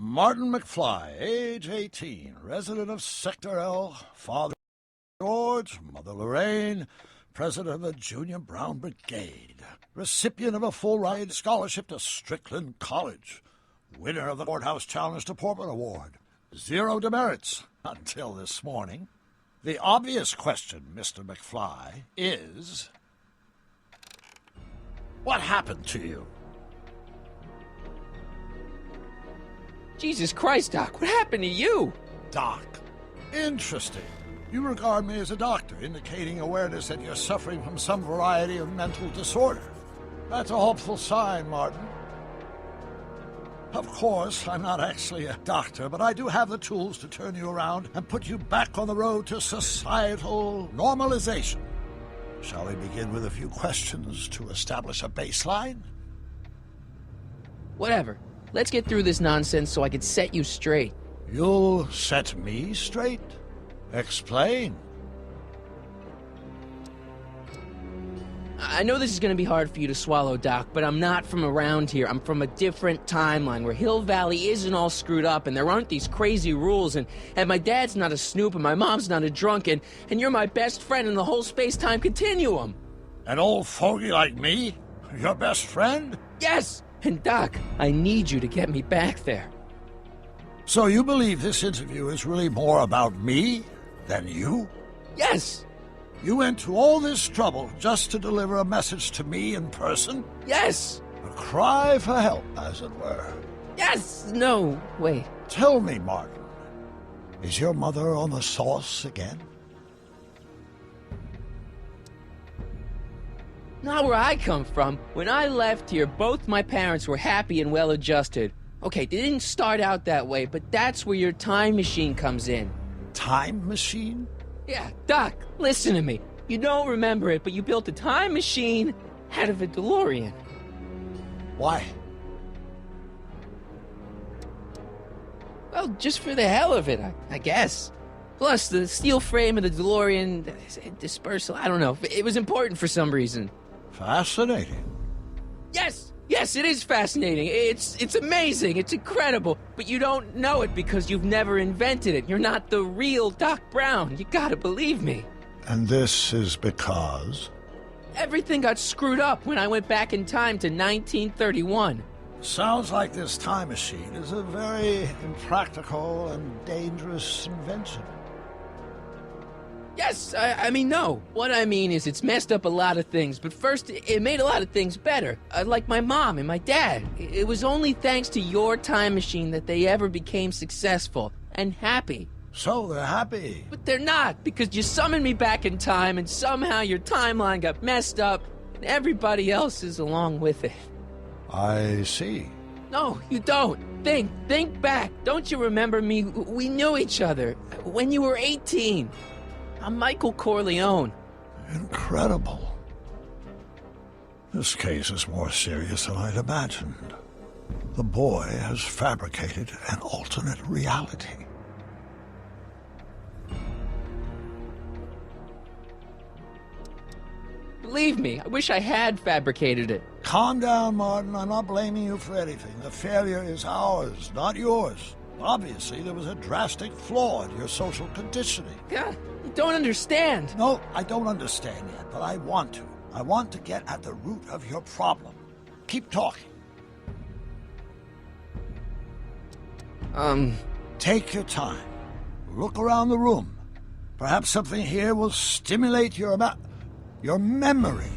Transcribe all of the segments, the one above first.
Martin McFly, age 18, resident of Sector L, father George, mother Lorraine, president of the Junior Brown Brigade, recipient of a full-ride scholarship to Strickland College, winner of the Courthouse Challenge to Portland Award. 0 demerits until this morning. The obvious question, Mr. McFly, is... what happened to you? Jesus Christ, Doc, what happened to you? Doc. Interesting. You regard me as a doctor, indicating awareness that you're suffering from some variety of mental disorder. That's a hopeful sign, Martin. Of course, I'm not actually a doctor, but I do have the tools to turn you around and put you back on the road to societal normalization. Shall we begin with a few questions to establish a baseline? Whatever. Let's get through this nonsense so I can set you straight. You'll set me straight? Explain. I know this is going to be hard for you to swallow, Doc, but I'm not from around here. I'm from a different timeline where Hill Valley isn't all screwed up and there aren't these crazy rules and my dad's not a snoop and my mom's not a drunk and you're my best friend in the whole space-time continuum. An old fogey like me? Your best friend? Yes! And Doc, I need you to get me back there. So you believe this interview is really more about me than you? Yes! You went to all this trouble just to deliver a message to me in person? Yes! A cry for help, as it were. Yes! No, wait. Tell me, Martin, is your mother on the sauce again? Not where I come from. When I left here, both my parents were happy and well-adjusted. Okay, they didn't start out that way, but that's where your time machine comes in. Time machine? Yeah, Doc, listen to me. You don't remember it, but you built a time machine out of a DeLorean. Why? Well, just for the hell of it, I guess. Plus, the steel frame of the DeLorean, dispersal, I don't know. It was important for some reason. Fascinating. Yes! Yes, it is fascinating. It's amazing. It's incredible. But you don't know it because you've never invented it. You're not the real Doc Brown. You gotta believe me. And this is because? Everything got screwed up when I went back in time to 1931. Sounds like this time machine is a very impractical and dangerous invention. Yes, I mean, no. What I mean is it's messed up a lot of things, but first, it made a lot of things better. Like my mom and my dad. It was only thanks to your time machine that they ever became successful and happy. So they're happy. But they're not, because you summoned me back in time and somehow your timeline got messed up and everybody else is along with it. I see. No, you don't. Think back. Don't you remember me? We knew each other when you were 18. I'm Michael Corleone. Incredible. This case is more serious than I'd imagined. The boy has fabricated an alternate reality. Believe me, I wish I had fabricated it. Calm down, Martin. I'm not blaming you for anything. The failure is ours, not yours. Obviously, there was a drastic flaw in your social conditioning. God, you don't understand. No, I don't understand yet, but I want to. I want to get at the root of your problem. Keep talking. Take your time. Look around the room. Perhaps something here will stimulate your memory.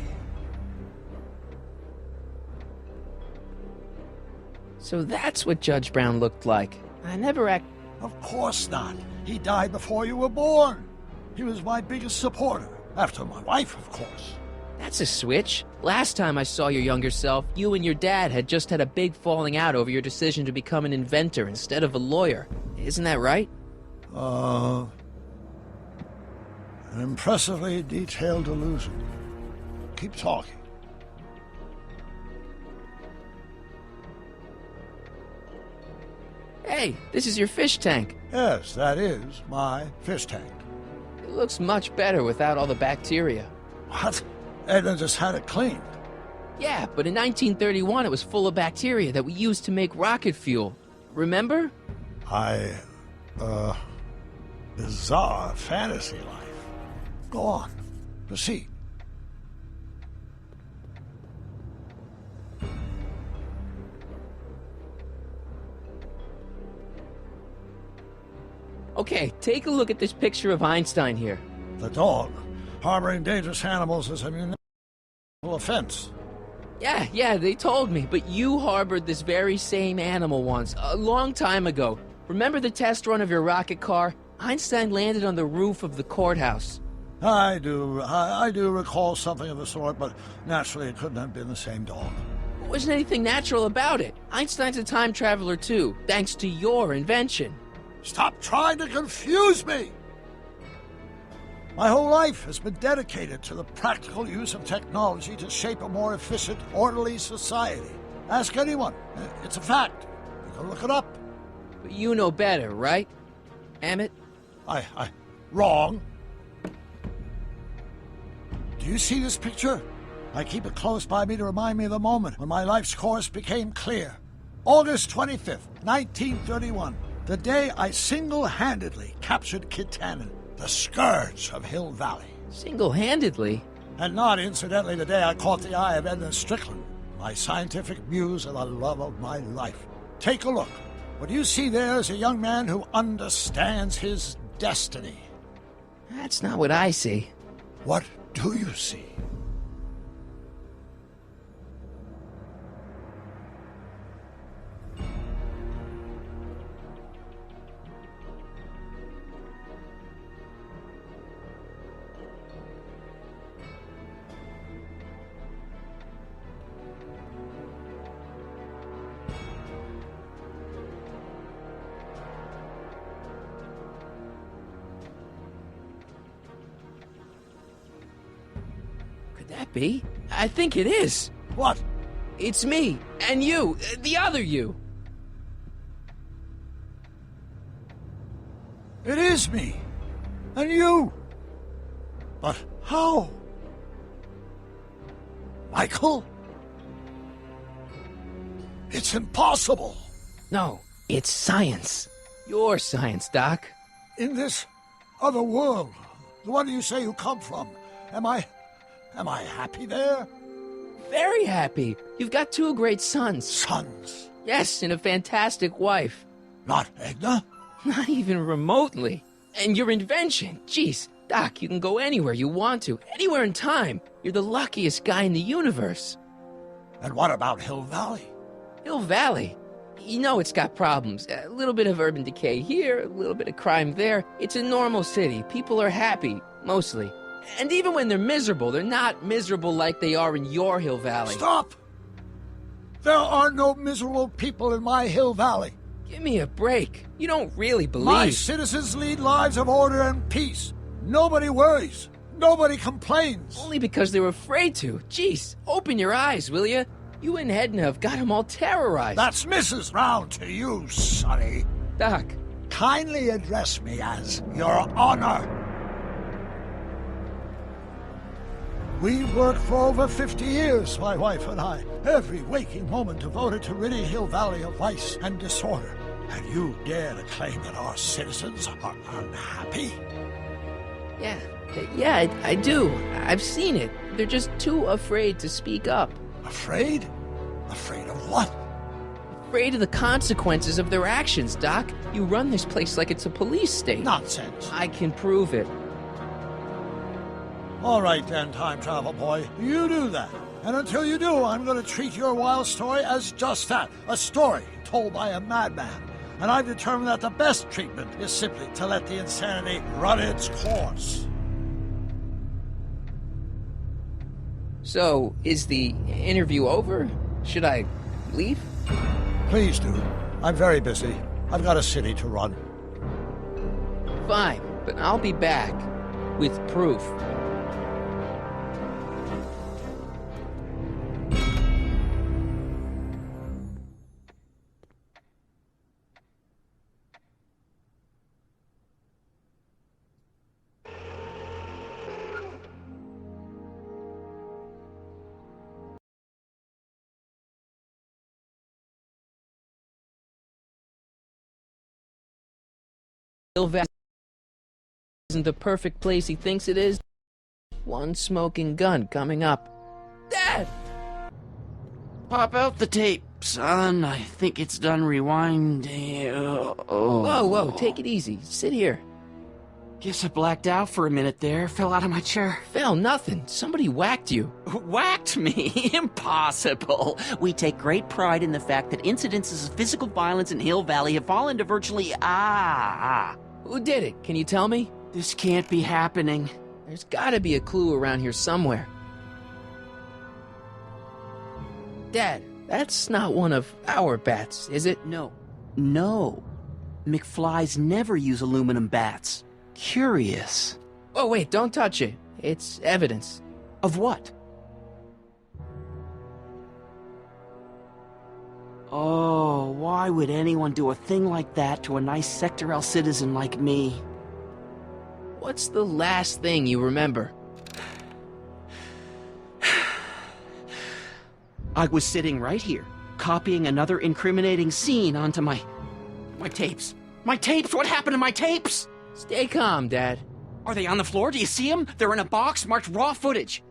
So that's what Judge Brown looked like. I never act... Of course not. He died before you were born. He was my biggest supporter, after my wife, of course. That's a switch. Last time I saw your younger self, you and your dad had just had a big falling out over your decision to become an inventor instead of a lawyer. Isn't that right? An impressively detailed illusion. Keep talking. Hey, this is your fish tank. Yes, that is my fish tank. It looks much better without all the bacteria. What? Edna just had it cleaned. Yeah, but in 1931 it was full of bacteria that we used to make rocket fuel. remember? Bizarre fantasy life. Go on. Proceed. Okay, take a look at this picture of Einstein here. The dog. Harboring dangerous animals is a municipal offense. Yeah, they told me, but you harbored this very same animal once, a long time ago. Remember the test run of your rocket car? Einstein landed on the roof of the courthouse. I do recall something of the sort, but naturally it couldn't have been the same dog. There wasn't anything natural about it. Einstein's a time traveler too, thanks to your invention. Stop trying to confuse me! My whole life has been dedicated to the practical use of technology to shape a more efficient, orderly society. Ask anyone. It's a fact. You can look it up. But you know better, right? Emmett? Wrong. Do you see this picture? I keep it close by me to remind me of the moment when my life's course became clear. August 25th, 1931. The day I single-handedly captured Kit Tannen, the scourge of Hill Valley. Single-handedly? And not, incidentally, the day I caught the eye of Edna Strickland, my scientific muse and the love of my life. Take a look. What you see there is a young man who understands his destiny. That's not what I see. What do you see? Could that be? I think it is. What? It's me, and you, the other you. It is me. And you. But how? Michael? It's impossible. No, it's science. Your science, Doc. In this other world, the one you say you come from, am I happy there? Very happy. You've got 2 great sons. Sons? Yes, and a fantastic wife. Not Edna? Not even remotely. And your invention. Jeez, Doc, you can go anywhere you want to. Anywhere in time. You're the luckiest guy in the universe. And what about Hill Valley? Hill Valley? You know it's got problems. A little bit of urban decay here, a little bit of crime there. It's a normal city. People are happy, mostly. And even when they're miserable, they're not miserable like they are in your Hill Valley. Stop! There are no miserable people in my Hill Valley. Give me a break. You don't really believe... My citizens lead lives of order and peace. Nobody worries. Nobody complains. Only because they're afraid to. Jeez, open your eyes, will you? You and Edna have got them all terrorized. That's Mrs. Round to you, Sonny. Doc. Kindly address me as Your Honor. We've worked for over 50 years, my wife and I. Every waking moment devoted to ridding Hill Valley of vice and disorder. And you dare to claim that our citizens are unhappy? Yeah, I do. I've seen it. They're just too afraid to speak up. Afraid? Afraid of what? Afraid of the consequences of their actions, Doc. You run this place like it's a police state. Nonsense. I can prove it. All right then, time travel boy. You do that. And until you do, I'm going to treat your wild story as just that. A story told by a madman. And I've determined that the best treatment is simply to let the insanity run its course. So, is the interview over? Should I leave? Please do. I'm very busy. I've got a city to run. Fine, but I'll be back with proof. Hill Valley isn't the perfect place he thinks it is. One smoking gun coming up. Dad! Pop out the tape, son. I think it's done rewinding. Whoa, take it easy. Sit here. Guess I blacked out for a minute there. Fell out of my chair. Fell nothing. Somebody whacked you. Whacked me? Impossible. We take great pride in the fact that incidences of physical violence in Hill Valley have fallen to virtually... Who did it? Can you tell me? This can't be happening. There's gotta be a clue around here somewhere. Dad, that's not one of our bats, is it? No. McFlys never use aluminum bats. Curious. Oh, wait, don't touch it. It's evidence. Of what? Oh, why would anyone do a thing like that to a nice Sector L citizen like me? What's the last thing you remember? I was sitting right here, copying another incriminating scene onto my tapes. My tapes! What happened to my tapes? Stay calm, Dad. Are they on the floor? Do you see them? They're in a box marked raw footage.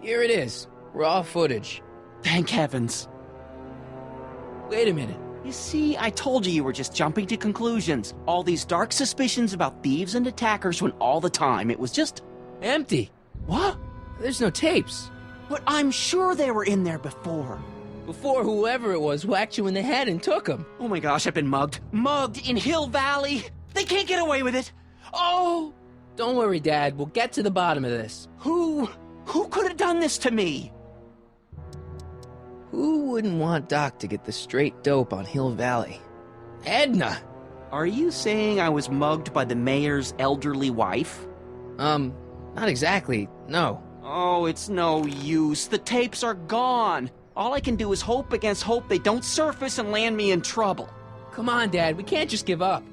Here it is. Raw footage. Thank heavens. Wait a minute. You see, I told you were just jumping to conclusions. All these dark suspicions about thieves and attackers when all the time it was just... empty. What? There's no tapes. But I'm sure they were in there before. Before whoever it was whacked you in the head and took them. Oh my gosh, I've been mugged. Mugged in Hill Valley. They can't get away with it. Oh! Don't worry, Dad. We'll get to the bottom of this. Who could have done this to me? Who wouldn't want Doc to get the straight dope on Hill Valley? Edna! Are you saying I was mugged by the mayor's elderly wife? Not exactly, no. Oh, it's no use. The tapes are gone. All I can do is hope against hope they don't surface and land me in trouble. Come on, Dad. We can't just give up.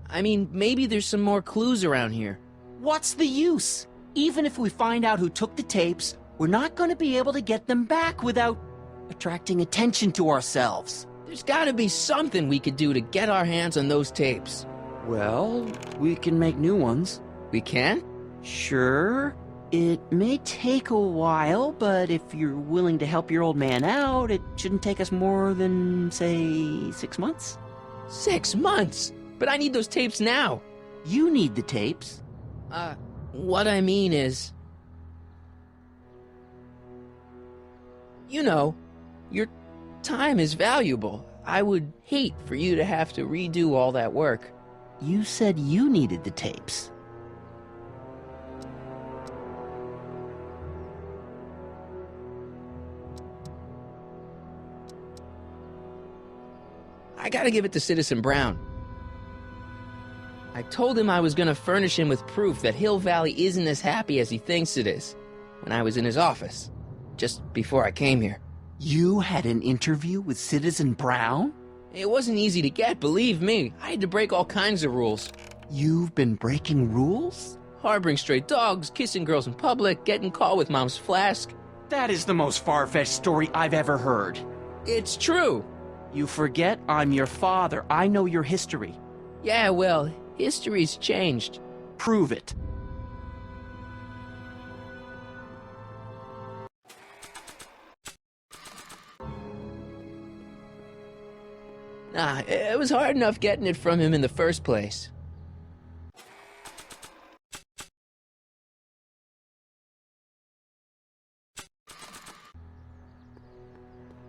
I mean, maybe there's some more clues around here. What's the use? Even if we find out who took the tapes, we're not going to be able to get them back without attracting attention to ourselves. There's gotta be something we could do to get our hands on those tapes. Well, we can make new ones. We can? Sure. It may take a while, but if you're willing to help your old man out, it shouldn't take us more than, say, 6 months. 6 months? But I need those tapes now. You need the tapes. What I mean is... You know, your time is valuable. I would hate for you to have to redo all that work. You said you needed the tapes. I gotta give it to Citizen Brown. I told him I was gonna furnish him with proof that Hill Valley isn't as happy as he thinks it is when I was in his office, just before I came here. You had an interview with Citizen Brown? It wasn't easy to get, believe me. I had to break all kinds of rules. You've been breaking rules? Harboring stray dogs, kissing girls in public, getting caught with Mom's flask. That is the most far-fetched story I've ever heard. It's true. You forget I'm your father. I know your history. Yeah, well, history's changed. Prove it. Nah, it was hard enough getting it from him in the first place.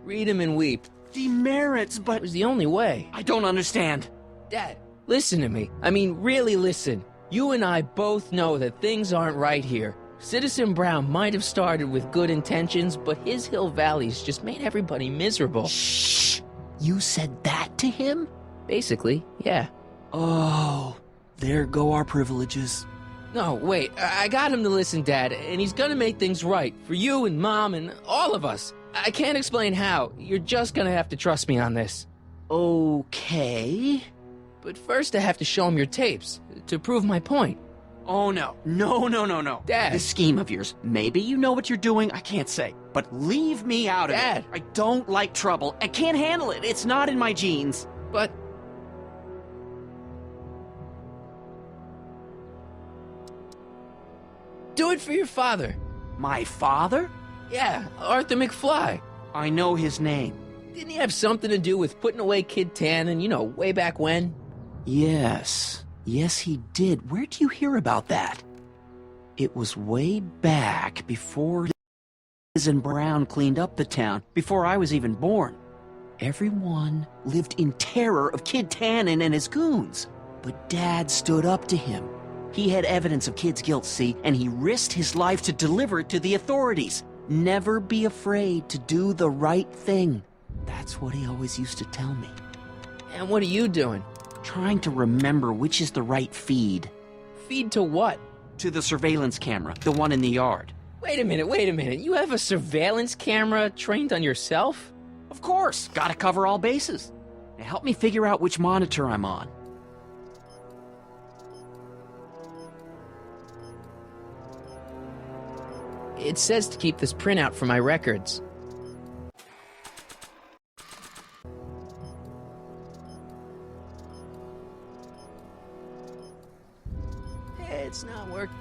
Read him and weep. Demerits, but... It was the only way. I don't understand. Dad, listen to me. I mean, really listen. You and I both know that things aren't right here. Citizen Brown might have started with good intentions, but his Hill Valley's just made everybody miserable. Shh! You said that to him? Basically, yeah. Oh, there go our privileges. No, wait, I got him to listen, Dad, and he's gonna make things right for you and Mom and all of us. I can't explain how. You're just gonna have to trust me on this. Okay. But first I have to show him your tapes, to prove my point. Oh, no. No. Dad. This scheme of yours, maybe you know what you're doing, I can't say. But leave me out of it. Dad. I don't like trouble. I can't handle it. It's not in my genes. But... do it for your father. My father? Yeah, Arthur McFly. I know his name. Didn't he have something to do with putting away Kid Tannen, way back when? Yes, he did. Where'd you hear about that? It was way back before Liz and Brown cleaned up the town, before I was even born. Everyone lived in terror of Kid Tannen and his goons. But Dad stood up to him. He had evidence of Kid's guilt, see, and he risked his life to deliver it to the authorities. Never be afraid to do the right thing. That's what he always used to tell me. And what are you doing? Trying to remember which is the right feed. Feed to what? To the surveillance camera, the one in the yard. Wait a minute. You have a surveillance camera trained on yourself? Of course, gotta cover all bases. Now help me figure out which monitor I'm on. It says to keep this printout for my records. It's not working.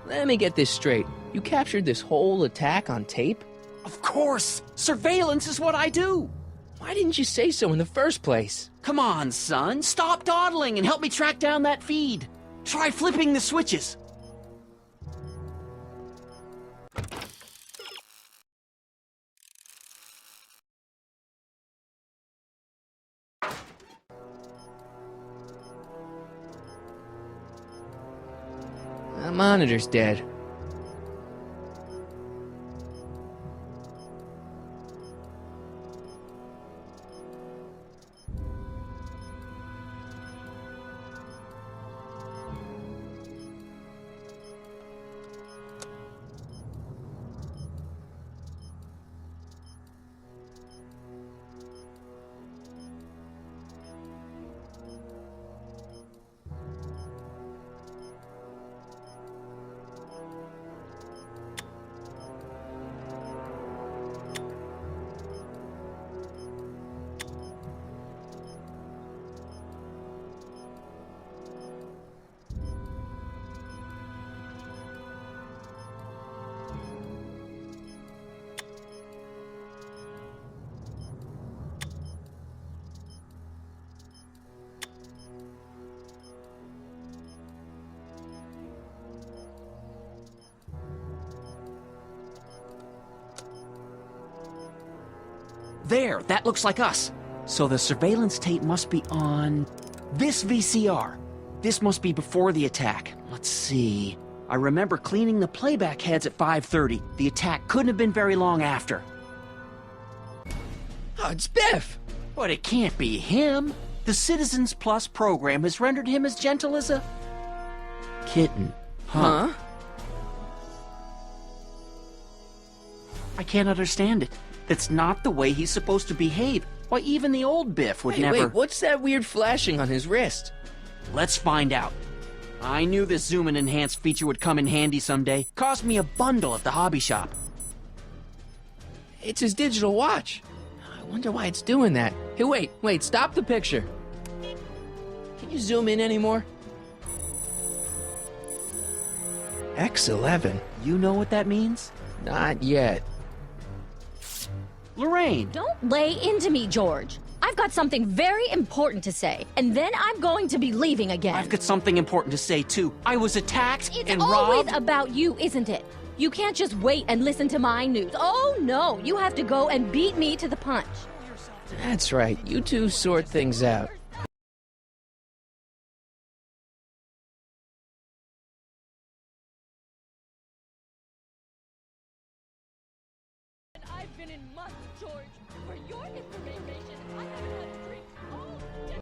Let me get this straight. You captured this whole attack on tape? Of course! Surveillance is what I do! Why didn't you say so in the first place? Come on, son. Stop dawdling and help me track down that feed. Try flipping the switches. The monitor's dead. There, that looks like us. So the surveillance tape must be on this VCR. This must be before the attack. Let's see. I remember cleaning the playback heads at 5:30. The attack couldn't have been very long after. Oh, it's Biff! But it can't be him. The Citizens Plus program has rendered him as gentle as a kitten. Huh? I can't understand it. That's not the way he's supposed to behave. Why, even the old Biff would never... Wait, what's that weird flashing on his wrist? Let's find out. I knew this zoom and enhance feature would come in handy someday. Cost me a bundle at the hobby shop. It's his digital watch. I wonder why it's doing that. Hey, wait, stop the picture. Can you zoom in anymore? X11? You know what that means? Not yet. Lorraine! Don't lay into me, George. I've got something very important to say, and then I'm going to be leaving again. I've got something important to say, too. I was attacked It's and always robbed. about you, isn't it? You can't just wait and listen to my news. Oh, no. You have to go and beat me to the punch. That's right. You two sort things out. I've been in months, George. For your information, I haven't had a drink all day.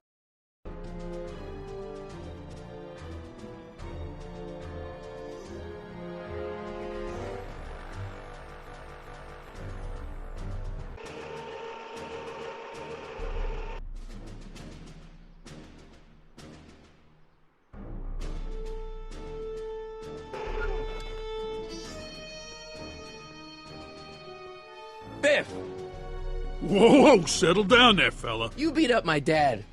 Biff! Whoa, settle down there, fella. You beat up my dad.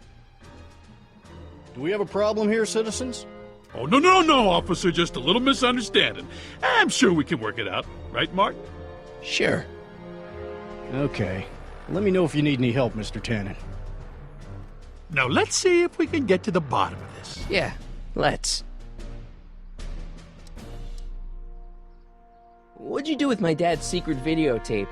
Do we have a problem here, citizens? Oh, no, officer, just a little misunderstanding. I'm sure we can work it out. Right, Mark? Sure. Okay. Let me know if you need any help, Mr. Tannen. Now, let's see if we can get to the bottom of this. Yeah, let's. What'd you do with my dad's secret videotape?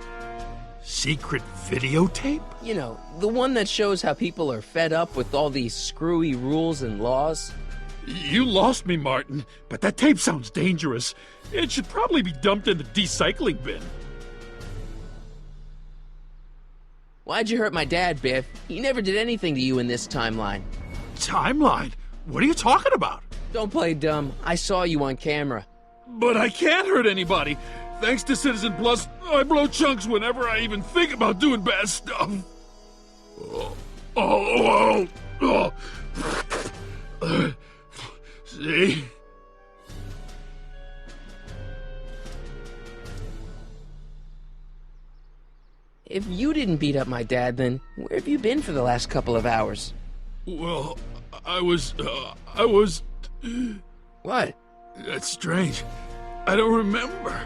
Secret videotape? You know, the one that shows how people are fed up with all these screwy rules and laws? You lost me, Martin, but that tape sounds dangerous. It should probably be dumped in the recycling bin. Why'd you hurt my dad, Biff? He never did anything to you in this timeline. Timeline? What are you talking about? Don't play dumb. I saw you on camera. But I can't hurt anybody. Thanks to Citizen Plus, I blow chunks whenever I even think about doing bad stuff. See? If you didn't beat up my dad, then where have you been for the last couple of hours? Well, I was... What? That's strange. I don't remember.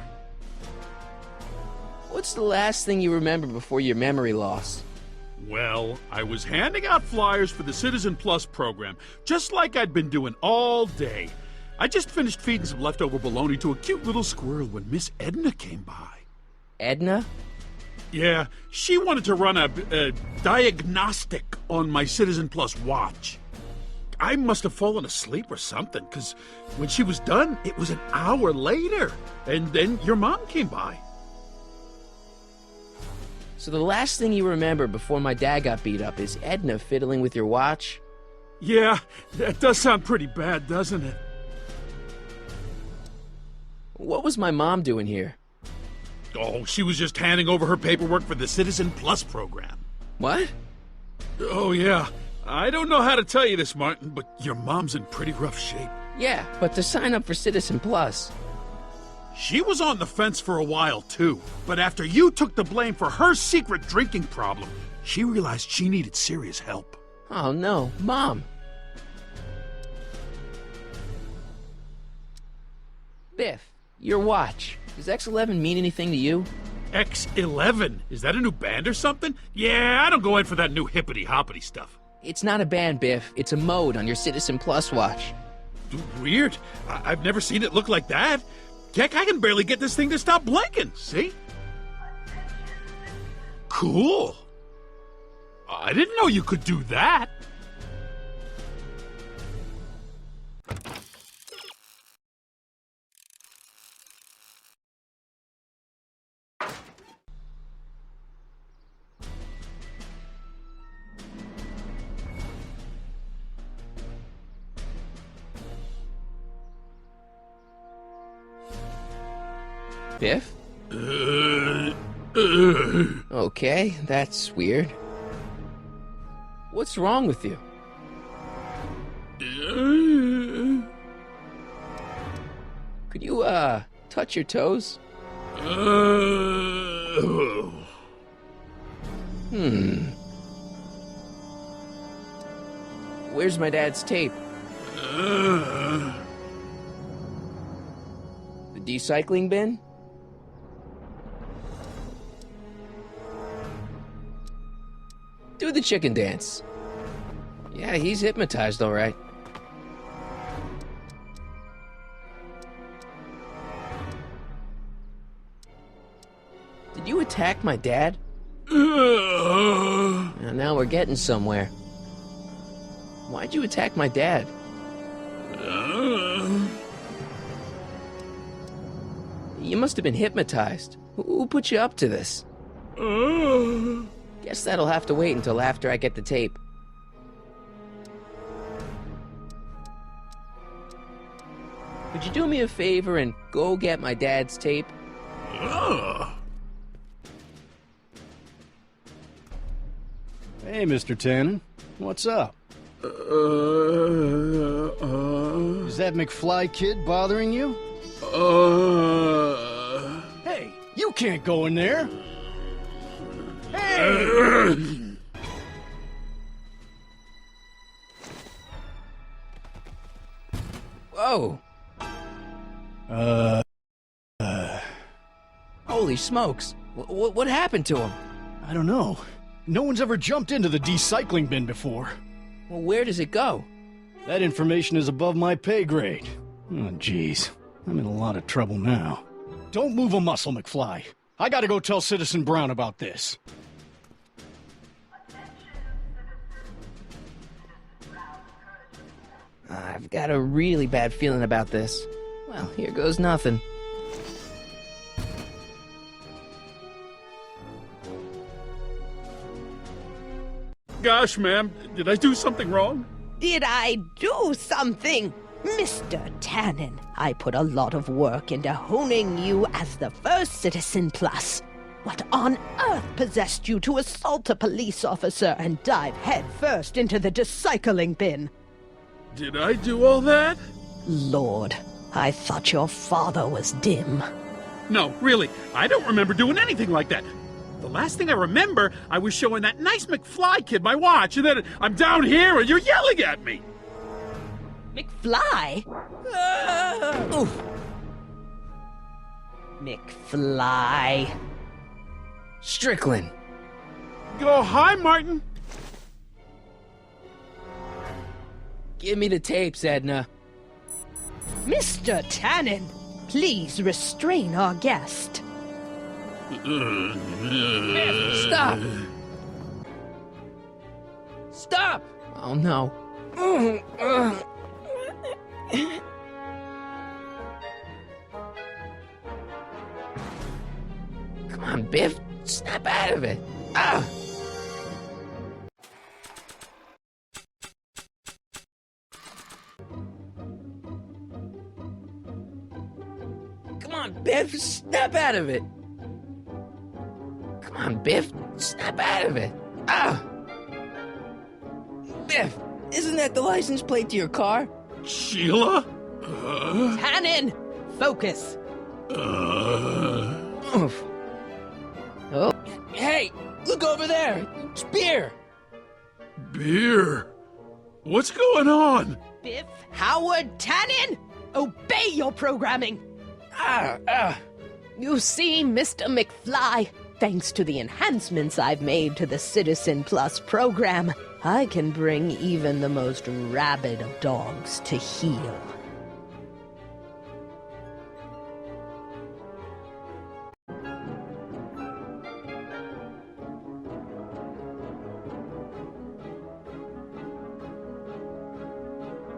What's the last thing you remember before your memory loss? Well, I was handing out flyers for the Citizen Plus program, just like I'd been doing all day. I just finished feeding some leftover bologna to a cute little squirrel when Miss Edna came by. Edna? Yeah, she wanted to run a diagnostic on my Citizen Plus watch. I must have fallen asleep or something, because when she was done, it was an hour later. And then your mom came by. So the last thing you remember before my dad got beat up is Edna fiddling with your watch? Yeah, that does sound pretty bad, doesn't it? What was my mom doing here? Oh, she was just handing over her paperwork for the Citizen Plus program. What? Oh, yeah. I don't know how to tell you this, Martin, but your mom's in pretty rough shape. Yeah, but to sign up for Citizen Plus. She was on the fence for a while, too. But after you took the blame for her secret drinking problem, she realized she needed serious help. Oh no, Mom. Biff, your watch. Does X11 mean anything to you? X11? Is that a new band or something? Yeah, I don't go in for that new hippity-hoppity stuff. It's not a band, Biff. It's a mode on your Citizen Plus watch. Weird. I've never seen it look like that. Heck, I can barely get this thing to stop blinking, see? Cool. I didn't know you could do that. Biff? Okay, that's weird. What's wrong with you? Could you, touch your toes? Where's my dad's tape? The recycling bin? Do the chicken dance. Yeah, he's hypnotized, all right. Did you attack my dad? Now we're getting somewhere. Why'd you attack my dad? You must have been hypnotized. Who put you up to this? Guess that'll have to wait until after I get the tape. Could you do me a favor and go get my dad's tape? Hey, Mr. Tannen. What's up? Is that McFly kid bothering you? Hey, you can't go in there! Hey! Whoa! Holy smokes! What happened to him? I don't know. No one's ever jumped into the decycling bin before. Well, where does it go? That information is above my pay grade. Oh, jeez. I'm in a lot of trouble now. Don't move a muscle, McFly. I gotta go tell Citizen Brown about this. I've got a really bad feeling about this. Well, here goes nothing. Gosh, ma'am, did I do something wrong? Did I do something? Mr. Tannen, I put a lot of work into honing you as the first Citizen Plus. What on earth possessed you to assault a police officer and dive headfirst into the decycling bin? Did I do all that? Lord, I thought your father was dim. No, really, I don't remember doing anything like that. The last thing I remember, I was showing that nice McFly kid my watch, and then I'm down here and you're yelling at me. McFly? Oof. McFly. Strickland. Oh, hi, Martin. Give me the tapes, Edna. Mr. Tannen, please restrain our guest. Stop! Stop! Oh no. Come on, Biff. Snap out of it. Ah! Come on, Biff. Snap out of it. Come on, Biff. Snap out of it. Ah! Biff, isn't that the license plate to your car? Sheila? Tannen, focus. Oof. Oh. Hey, look over there. It's beer. Beer? What's going on? Biff Howard Tannen, obey your programming. You see, Mr. McFly, thanks to the enhancements I've made to the Citizen Plus program, I can bring even the most rabid of dogs to heel.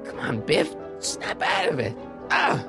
Come on, Biff. Snap out of it. Ah!